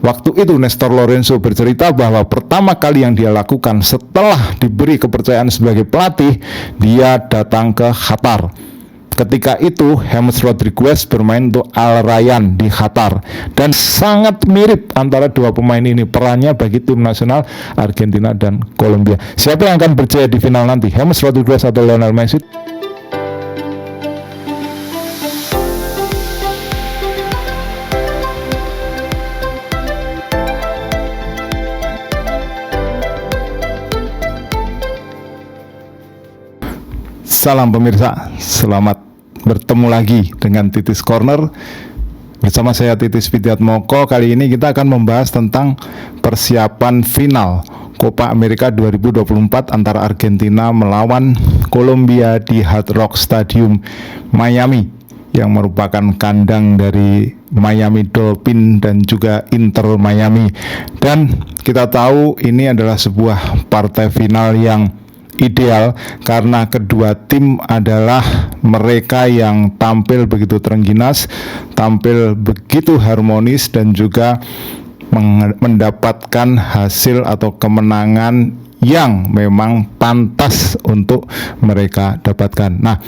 Waktu itu Nestor Lorenzo bercerita bahwa pertama kali yang dia lakukan setelah diberi kepercayaan sebagai pelatih, dia datang ke Qatar. Ketika itu James Rodriguez bermain untuk Al Rayyan di Qatar, dan sangat mirip antara dua pemain ini perannya bagi tim nasional Argentina dan Kolombia. Siapa yang akan berjaya di final nanti, James Rodriguez atau Lionel Messi? Salam pemirsa, selamat bertemu lagi dengan Titis Corner. Bersama saya Titis Widiatmoko. Kali ini kita akan membahas tentang persiapan final Copa America 2024 antara Argentina melawan Kolombia di Hard Rock Stadium Miami, yang merupakan kandang dari Miami Dolphin dan juga Inter Miami. Dan kita tahu ini adalah sebuah partai final yang ideal karena kedua tim adalah mereka yang tampil begitu terengginas, tampil begitu harmonis, dan juga mendapatkan hasil atau kemenangan yang memang pantas untuk mereka dapatkan. Nah,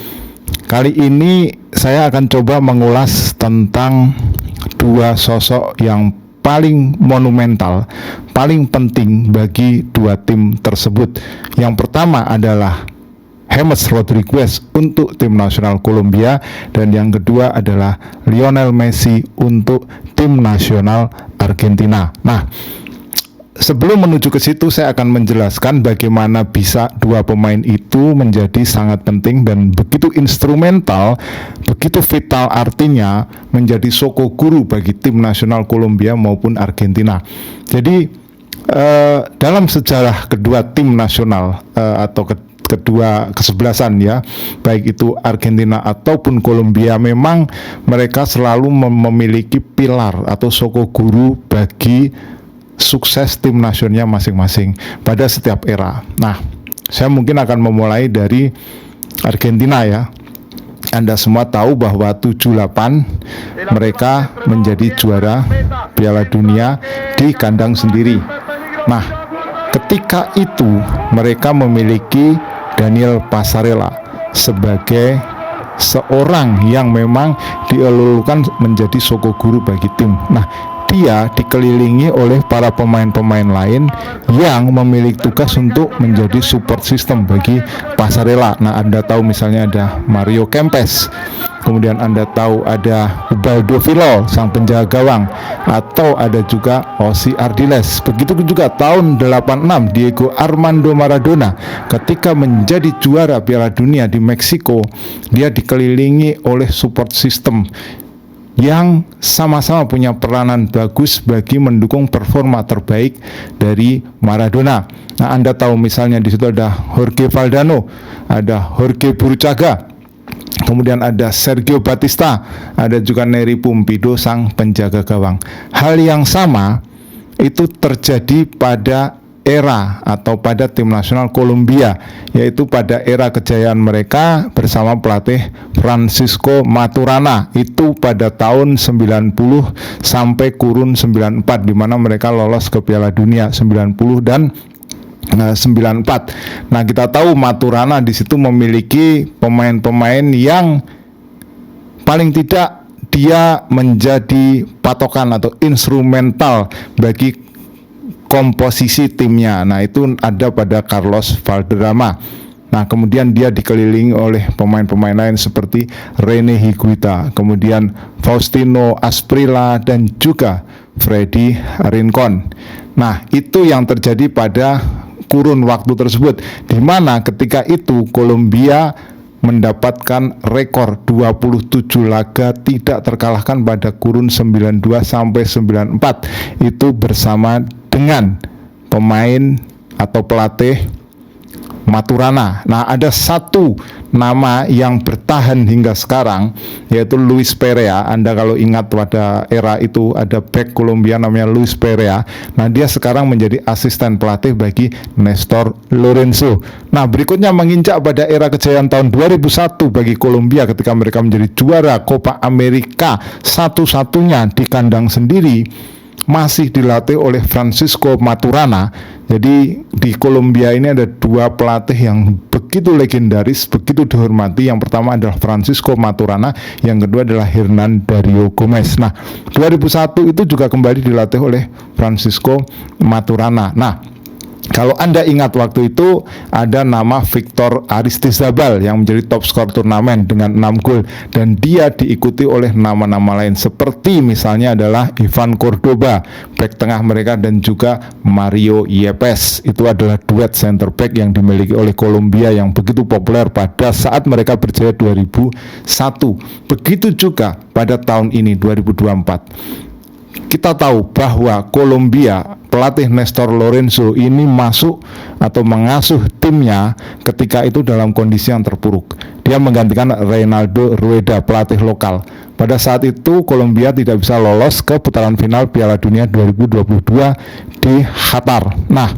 kali ini saya akan coba mengulas tentang dua sosok yang paling monumental, paling penting bagi dua tim tersebut. Yang pertama adalah James Rodriguez untuk tim nasional Kolombia, dan yang kedua adalah Lionel Messi untuk tim nasional Argentina. Nah, sebelum menuju ke situ, saya akan menjelaskan bagaimana bisa dua pemain itu menjadi sangat penting dan begitu instrumental, begitu vital, artinya menjadi soko guru bagi tim nasional Kolombia maupun Argentina. Jadi dalam sejarah kedua tim nasional atau kedua kesebelasan, ya, baik itu Argentina ataupun Kolombia, memang mereka selalu memiliki pilar atau soko guru bagi sukses tim nasionalnya masing-masing pada setiap era. Nah, saya mungkin akan memulai dari Argentina, ya. Anda semua tahu bahwa 78 mereka menjadi juara Piala Dunia di kandang sendiri. Nah, ketika itu mereka memiliki Daniel Passarella sebagai seorang yang memang dielulukan menjadi soko guru bagi tim. Nah, dia dikelilingi oleh para pemain-pemain lain yang memiliki tugas untuk menjadi support system bagi Passarella. Nah, Anda tahu misalnya ada Mario Kempes, kemudian Anda tahu ada Ubaldo Vilol, sang penjaga gawang, atau ada juga Ossi Ardiles. Begitu juga tahun 86 Diego Armando Maradona ketika menjadi juara Piala Dunia di Meksiko, dia dikelilingi oleh support system yang sama-sama punya peranan bagus bagi mendukung performa terbaik dari Maradona. Nah, Anda tahu misalnya di situ ada Jorge Valdano, ada Jorge Burruchaga, kemudian ada Sergio Batista, ada juga Nery Pumpido, sang penjaga gawang. Hal yang sama itu terjadi pada era atau pada tim nasional Kolombia, yaitu pada era kejayaan mereka bersama pelatih Francisco Maturana, itu pada tahun 90 sampai kurun 94, di mana mereka lolos ke Piala Dunia 90 dan 94. Nah, kita tahu Maturana di situ memiliki pemain-pemain yang paling tidak dia menjadi patokan atau instrumental bagi komposisi timnya. Nah, itu ada pada Carlos Valderrama. Nah, kemudian dia dikelilingi oleh pemain-pemain lain seperti René Higuita, kemudian Faustino Asprilla, dan juga Freddy Rincon. Nah, itu yang terjadi pada kurun waktu tersebut, di mana ketika itu Kolombia mendapatkan rekor 27 laga tidak terkalahkan pada kurun 92 sampai 94, itu bersama dengan pemain atau pelatih Maturana. Nah, ada satu nama yang bertahan hingga sekarang, yaitu Luis Perea. Anda kalau ingat pada era itu ada bek Kolombia namanya Luis Perea. Nah, dia sekarang menjadi asisten pelatih bagi Nestor Lorenzo. Nah, berikutnya menginjak pada era kejayaan tahun 2001 bagi Kolombia ketika mereka menjadi juara Copa America satu-satunya di kandang sendiri. masih dilatih oleh Francisco Maturana. Jadi di Kolombia ini ada dua pelatih yang begitu legendaris, begitu dihormati. Yang pertama adalah Francisco Maturana, yang kedua adalah Hernan Dario Gomez. Nah, 2001 itu juga kembali dilatih oleh Francisco Maturana. Nah, kalau Anda ingat waktu itu ada nama Victor Aristizabal yang menjadi top skor turnamen dengan 6 gol, dan dia diikuti oleh nama-nama lain seperti misalnya adalah Ivan Cordoba, back tengah mereka, dan juga Mario Yepes. Itu adalah duet center back yang dimiliki oleh Kolombia yang begitu populer pada saat mereka berjaya 2001. Begitu juga pada tahun ini 2024. Kita tahu bahwa Kolombia, pelatih Nestor Lorenzo ini masuk atau mengasuh timnya ketika itu dalam kondisi yang terpuruk. Dia menggantikan Reinaldo Rueda, pelatih lokal. Pada saat itu Kolombia tidak bisa lolos ke putaran final Piala Dunia 2022 di Qatar. Nah,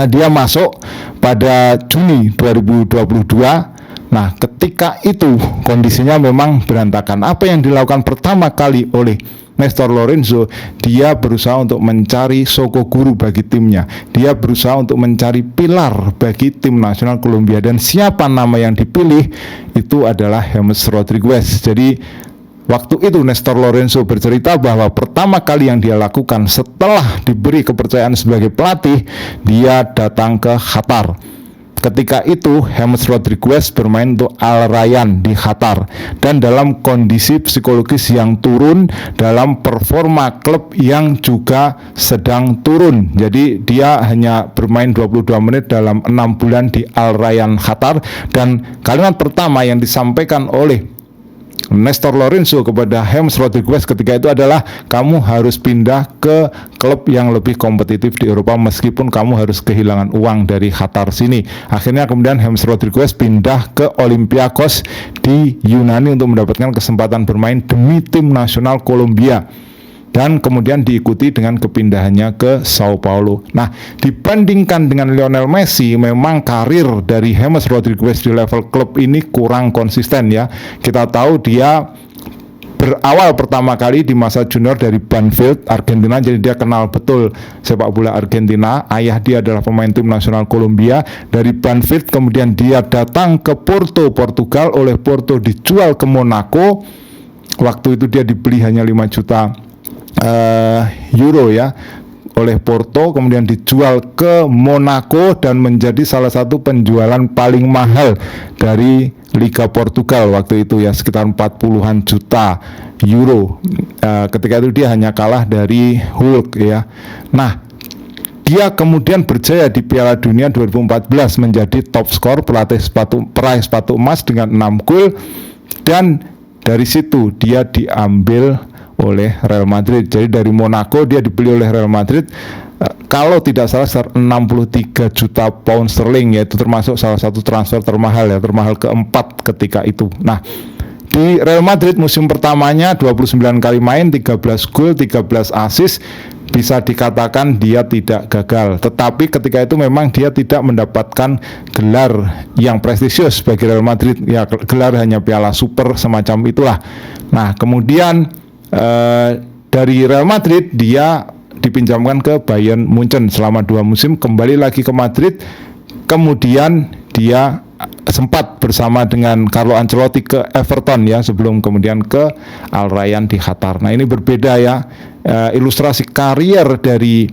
dia masuk pada Juni 2022. Nah, ketika itu kondisinya memang berantakan. Apa yang dilakukan pertama kali oleh Nestor Lorenzo, dia berusaha untuk mencari sosok guru bagi timnya. Dia berusaha untuk mencari pilar bagi tim nasional Kolombia, dan siapa nama yang dipilih itu adalah James Rodriguez. Jadi waktu itu Nestor Lorenzo bercerita bahwa pertama kali yang dia lakukan setelah diberi kepercayaan sebagai pelatih, dia datang ke Qatar. Ketika itu James Rodriguez bermain untuk Al Rayyan di Qatar, dan dalam kondisi psikologis yang turun, dalam performa klub yang juga sedang turun. Jadi dia hanya bermain 22 menit dalam 6 bulan di Al Rayyan Qatar, dan kalimat pertama yang disampaikan oleh Nestor Lorenzo kepada James Rodriguez ketika itu adalah, kamu harus pindah ke klub yang lebih kompetitif di Eropa meskipun kamu harus kehilangan uang dari Qatar sini. Akhirnya kemudian James Rodriguez pindah ke Olympiakos di Yunani untuk mendapatkan kesempatan bermain demi tim nasional Kolombia, dan kemudian diikuti dengan kepindahannya ke Sao Paulo. Nah, dibandingkan dengan Lionel Messi, memang karir dari James Rodriguez di level klub ini kurang konsisten ya. Kita tahu dia berawal pertama kali di masa junior dari Banfield, Argentina, jadi dia kenal betul sepak bola Argentina. Ayah dia adalah pemain tim nasional Kolombia. Dari Banfield kemudian dia datang ke Porto, Portugal. Oleh Porto dijual ke Monaco. Waktu itu dia dibeli hanya 5 juta euro ya oleh Porto, kemudian dijual ke Monaco dan menjadi salah satu penjualan paling mahal dari Liga Portugal waktu itu ya, sekitar 40-an juta euro. Ketika itu dia hanya kalah dari Hulk ya. Nah, dia kemudian berjaya di Piala Dunia 2014 menjadi top skor, peraih sepatu emas dengan 6 gol, dan dari situ dia diambil oleh Real Madrid. Jadi dari Monaco dia dibeli oleh Real Madrid, kalau tidak salah sekitar 63 juta pound sterling, yaitu termasuk salah satu transfer termahal ya, termahal keempat ketika itu. Nah, di Real Madrid musim pertamanya 29 kali main, 13 gol, 13 assist, bisa dikatakan dia tidak gagal. Tetapi ketika itu memang dia tidak mendapatkan gelar yang prestisius bagi Real Madrid ya, gelar hanya Piala Super semacam itulah. Nah, kemudian dari Real Madrid dia dipinjamkan ke Bayern Munchen selama 2 musim, kembali lagi ke Madrid, kemudian dia sempat bersama dengan Carlo Ancelotti ke Everton ya, sebelum kemudian ke Al Rayyan di Qatar. Nah, ini berbeda ya, ilustrasi karier dari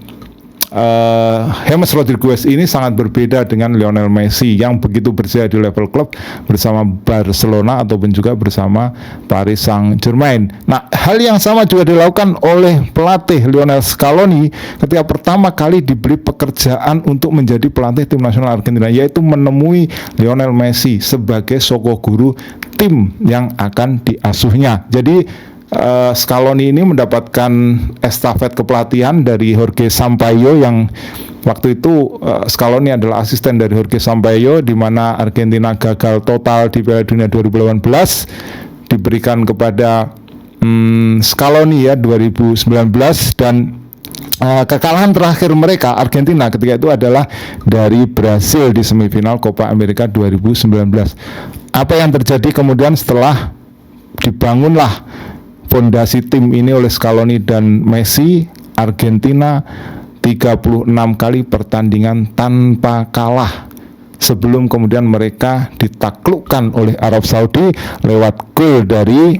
James Rodriguez ini sangat berbeda dengan Lionel Messi yang begitu berjaya di level klub bersama Barcelona ataupun juga bersama Paris Saint-Germain. Nah, hal yang sama juga dilakukan oleh pelatih Lionel Scaloni ketika pertama kali diberi pekerjaan untuk menjadi pelatih tim nasional Argentina, yaitu menemui Lionel Messi sebagai sosok guru tim yang akan diasuhnya. Jadi Scaloni ini mendapatkan estafet kepelatihan dari Jorge Sampaio, yang waktu itu Scaloni adalah asisten dari Jorge Sampaio, di mana Argentina gagal total di Piala Dunia 2018, diberikan kepada Scaloni ya 2019, dan kekalahan terakhir mereka Argentina ketika itu adalah dari Brasil di semifinal Copa America 2019. Apa yang terjadi kemudian setelah dibangunlah fondasi tim ini oleh Scaloni dan Messi, Argentina 36 kali pertandingan tanpa kalah sebelum kemudian mereka ditaklukkan oleh Arab Saudi lewat gol dari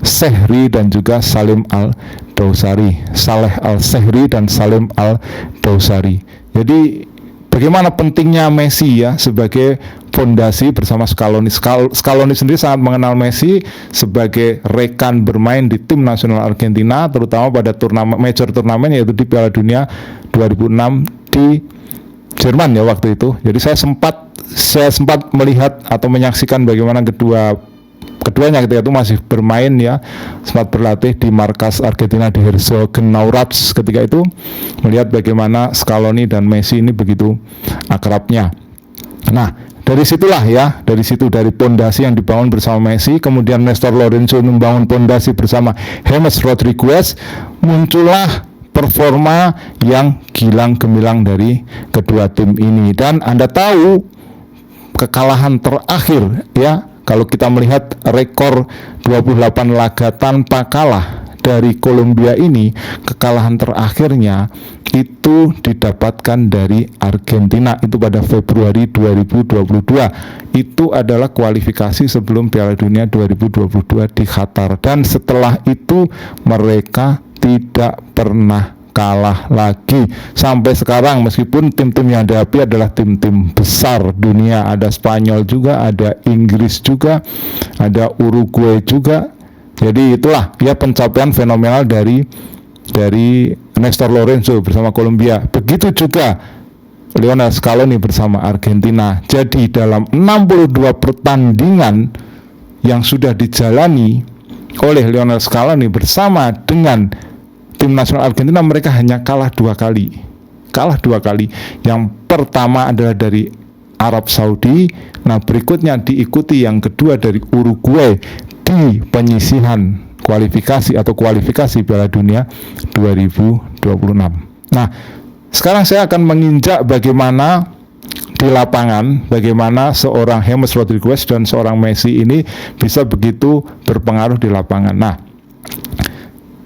Sehri dan juga Salim Al-Dawsari, Saleh Al-Sehri dan Salim Al-Dawsari. Jadi bagaimana pentingnya Messi ya sebagai fondasi bersama Scaloni. Scaloni sendiri sangat mengenal Messi sebagai rekan bermain di tim nasional Argentina, terutama pada major turnamen yaitu di Piala Dunia 2006 di Jerman ya waktu itu. Jadi saya sempat melihat atau menyaksikan bagaimana keduanya ketika itu masih bermain ya, sempat berlatih di markas Argentina di Herzogenaurach ketika itu, melihat bagaimana Scaloni dan Messi ini begitu akrabnya. Nah, dari pondasi yang dibangun bersama Messi, kemudian Nestor Lorenzo membangun pondasi bersama James Rodriguez, muncullah performa yang gilang gemilang dari kedua tim ini. Dan Anda tahu kekalahan terakhir ya, kalau kita melihat rekor 28 laga tanpa kalah dari Kolombia ini, kekalahan terakhirnya itu didapatkan dari Argentina, itu pada Februari 2022. Itu adalah kualifikasi sebelum Piala Dunia 2022 di Qatar, dan setelah itu mereka tidak pernah kalah lagi sampai sekarang, meskipun tim-tim yang dihadapi adalah tim-tim besar dunia. Ada Spanyol juga, ada Inggris juga, ada Uruguay juga. Jadi itulah ya pencapaian fenomenal dari Nestor Lorenzo bersama Kolombia. Begitu juga Lionel Scaloni bersama Argentina. Jadi dalam 62 pertandingan yang sudah dijalani oleh Lionel Scaloni bersama dengan tim nasional Argentina, mereka hanya kalah dua kali. Yang pertama adalah dari Arab Saudi. Nah, berikutnya diikuti yang kedua dari Uruguay di penyisihan kualifikasi Piala Dunia 2026. Nah, sekarang saya akan menginjak bagaimana di lapangan, bagaimana seorang James Rodriguez dan seorang Messi ini bisa begitu berpengaruh di lapangan. Nah,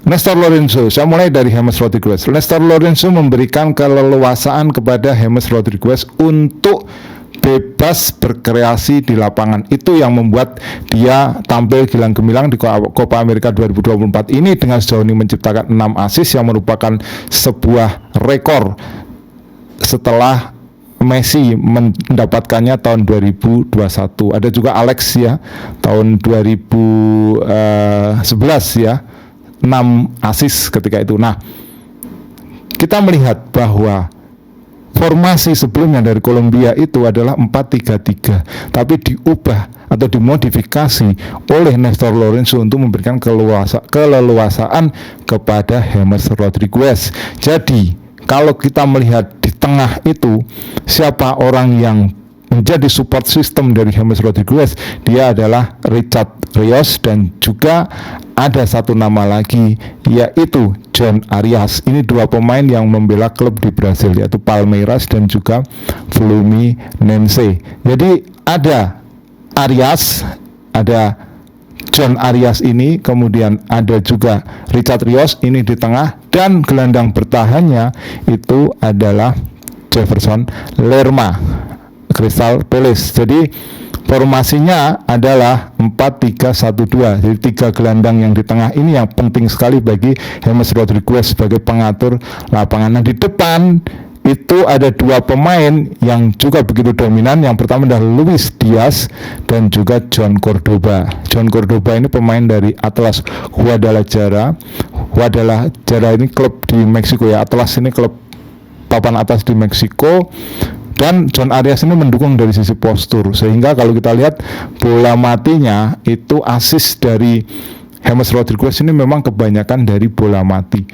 Nestor Lorenzo, saya mulai dari James Rodriguez. Nestor Lorenzo memberikan keleluasaan kepada James Rodriguez untuk bebas berkreasi di lapangan. Itu yang membuat dia tampil gilang gemilang di Copa America 2024 ini dengan sejauh ini menciptakan 6 assist yang merupakan sebuah rekor setelah Messi mendapatkannya tahun 2021. Ada juga Alex ya, tahun 2011 ya, 6 assist ketika itu. Nah, kita melihat bahwa formasi sebelumnya dari Kolombia itu adalah 4-3-3, tapi diubah atau dimodifikasi oleh Nestor Lorenzo untuk memberikan keleluasaan kepada James Rodriguez. Jadi, kalau kita melihat di tengah itu, siapa orang yang menjadi support system dari James Rodriguez? Dia adalah Richard Rios, dan juga ada satu nama lagi yaitu John Arias. Ini dua pemain yang membela klub di Brasil yaitu Palmeiras dan juga Fluminense. Jadi ada Arias, ada John Arias ini, kemudian ada juga Richard Rios ini di tengah, dan gelandang bertahannya itu adalah Jefferson Lerma, Crystal Palace. Jadi formasinya adalah 4-3-1-2. Jadi 3 gelandang yang di tengah ini yang penting sekali bagi James Rodriguez sebagai pengatur lapangan. Nah, di depan itu ada 2 pemain yang juga begitu dominan. Yang pertama adalah Luis Diaz dan juga John Cordoba. John Cordoba ini pemain dari Atlas Guadalajara. Guadalajara ini klub di Meksiko ya. Atlas ini klub papan atas di Meksiko. Dan John Arias ini mendukung dari sisi postur, sehingga kalau kita lihat bola matinya itu assist dari James Rodriguez ini memang kebanyakan dari bola mati.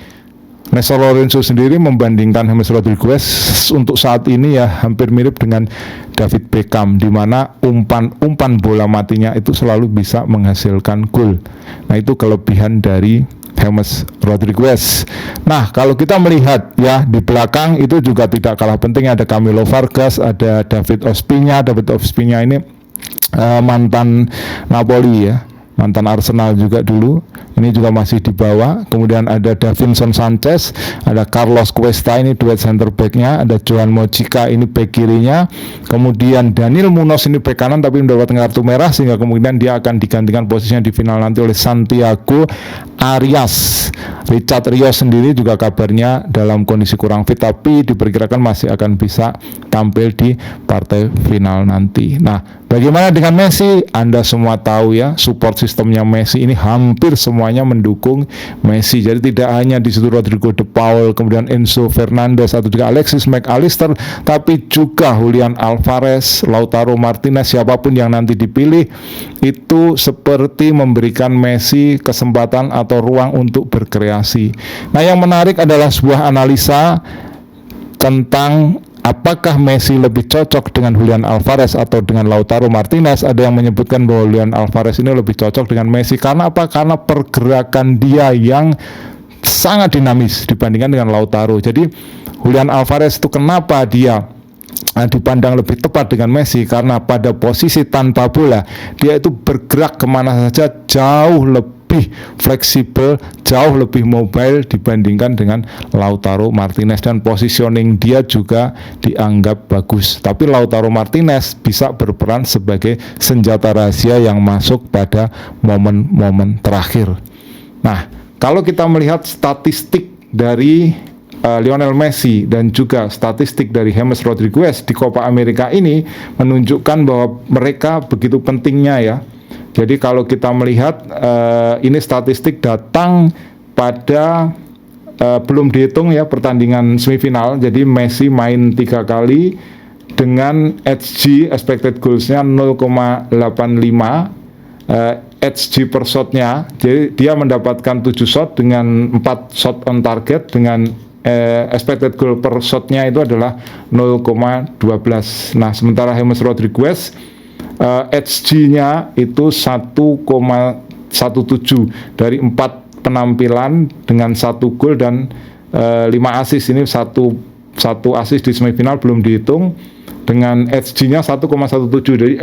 Nestor Lorenzo sendiri membandingkan James Rodriguez untuk saat ini ya hampir mirip dengan David Beckham, di mana umpan bola matinya itu selalu bisa menghasilkan gol. Nah, itu kelebihan dari James Rodriguez. Nah, kalau kita melihat ya di belakang itu juga tidak kalah penting, ada Camilo Vargas, ada David Ospina. David Ospina ini mantan Napoli ya, mantan Arsenal juga dulu. ini juga masih di bawah. Kemudian ada Davinson Sanchez, ada Carlos Cuesta, ini duet center back-nya, ada Johan Mojica, ini back kirinya. Kemudian Daniel Munoz, ini back kanan tapi mendapatkan kartu merah, sehingga kemudian dia akan digantikan posisinya di final nanti oleh Santiago Arias. Richard Rios sendiri juga kabarnya dalam kondisi kurang fit, tapi diperkirakan masih akan bisa tampil di partai final nanti. Nah, bagaimana dengan Messi? Anda semua tahu ya, support sistemnya Messi ini hampir semuanya mendukung Messi. Jadi tidak hanya di situ Rodrigo De Paul, kemudian Enzo Fernandez atau juga Alexis McAllister, tapi juga Julian Alvarez, Lautaro Martinez, siapapun yang nanti dipilih itu seperti memberikan Messi kesempatan atau ruang untuk berkreasi. Nah, yang menarik adalah sebuah analisa tentang apakah Messi lebih cocok dengan Julian Alvarez atau dengan Lautaro Martinez. Ada yang menyebutkan bahwa Julian Alvarez ini lebih cocok dengan Messi. Karena apa? Karena pergerakan dia yang sangat dinamis dibandingkan dengan Lautaro. Jadi Julian Alvarez itu kenapa dia dipandang lebih tepat dengan Messi? Karena pada posisi tanpa bola dia itu bergerak kemana saja jauh lebih fleksibel, jauh lebih mobile dibandingkan dengan Lautaro Martinez, dan positioning dia juga dianggap bagus. Tapi Lautaro Martinez bisa berperan sebagai senjata rahasia yang masuk pada momen-momen terakhir. Nah, kalau kita melihat statistik dari Lionel Messi dan juga statistik dari James Rodriguez di Copa America ini menunjukkan bahwa mereka begitu pentingnya ya. Jadi kalau kita melihat ini statistik datang pada belum dihitung ya pertandingan semifinal. Jadi Messi main 3 kali dengan XG expected goals-nya 0,85, XG per shot-nya. Jadi dia mendapatkan 7 shot dengan 4 shot on target, dengan expected goal per shot-nya itu adalah 0,12. Nah, sementara James Rodriguez XG-nya itu 1,17 dari 4 penampilan dengan 1 gol dan 5 assist. Ini satu assist di semifinal belum dihitung, dengan XG-nya 1,17. Jadi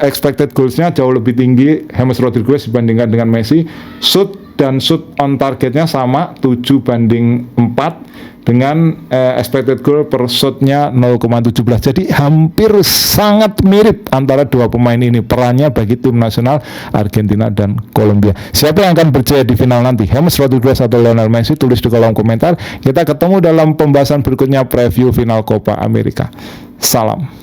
expected goals-nya jauh lebih tinggi James Rodriguez dibandingkan dengan Messi. Shoot dan shoot on targetnya sama, 7/4, dengan expected goal per shot-nya 0,17. Jadi hampir sangat mirip antara dua pemain ini perannya bagi tim nasional Argentina dan Kolombia. Siapa yang akan berjaya di final nanti? James Rodriguez atau Lionel Messi? Tulis di kolom komentar. Kita ketemu dalam pembahasan berikutnya, preview final Copa America. Salam.